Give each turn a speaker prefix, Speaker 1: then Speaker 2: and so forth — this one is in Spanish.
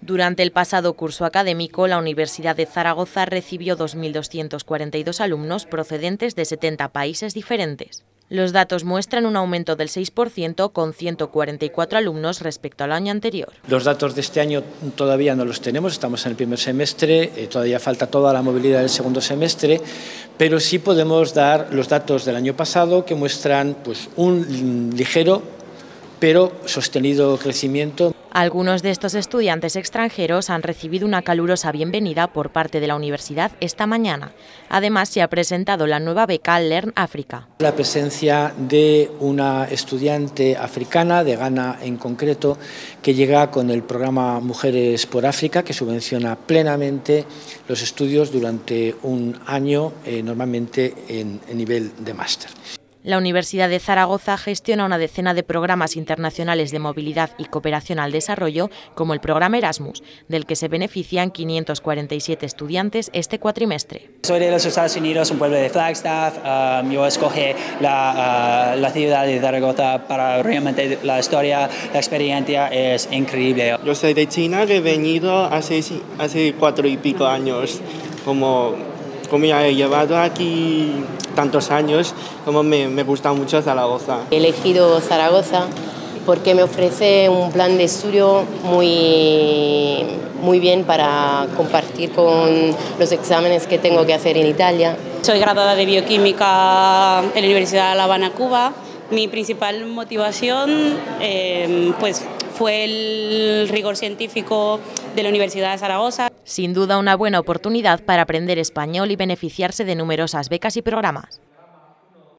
Speaker 1: Durante el pasado curso académico, la Universidad de Zaragoza recibió 2.242 alumnos procedentes de 70 países diferentes. Los datos muestran un aumento del 6% con 144 alumnos respecto al año anterior.
Speaker 2: Los datos de este año todavía no los tenemos, estamos en el primer semestre, todavía falta toda la movilidad del segundo semestre, pero sí podemos dar los datos del año pasado que muestran un ligero pero sostenido crecimiento.
Speaker 1: Algunos de estos estudiantes extranjeros han recibido una calurosa bienvenida por parte de la universidad esta mañana. Además, se ha presentado la nueva beca Learn Africa.
Speaker 2: La presencia de una estudiante africana, de Ghana en concreto, que llega con el programa Mujeres por África, que subvenciona plenamente los estudios durante un año, normalmente en nivel de máster.
Speaker 1: La Universidad de Zaragoza gestiona una decena de programas internacionales de movilidad y cooperación al desarrollo, como el programa Erasmus, del que se benefician 547 estudiantes este cuatrimestre.
Speaker 3: Soy de los Estados Unidos, un pueblo de Flagstaff. Yo escogí la ciudad de Zaragoza para realmente la historia, la experiencia es increíble.
Speaker 4: Yo soy de China, que he venido hace 4 y pico años. Como he llevado aquí tantos años, como me gusta mucho Zaragoza.
Speaker 5: He elegido Zaragoza porque me ofrece un plan de estudio muy bien para compartir con los exámenes que tengo que hacer en Italia.
Speaker 6: Soy graduada de bioquímica en la Universidad de La Habana, Cuba. Mi principal motivación fue el rigor científico de la Universidad de Zaragoza.
Speaker 1: Sin duda, una buena oportunidad para aprender español y beneficiarse de numerosas becas y programas.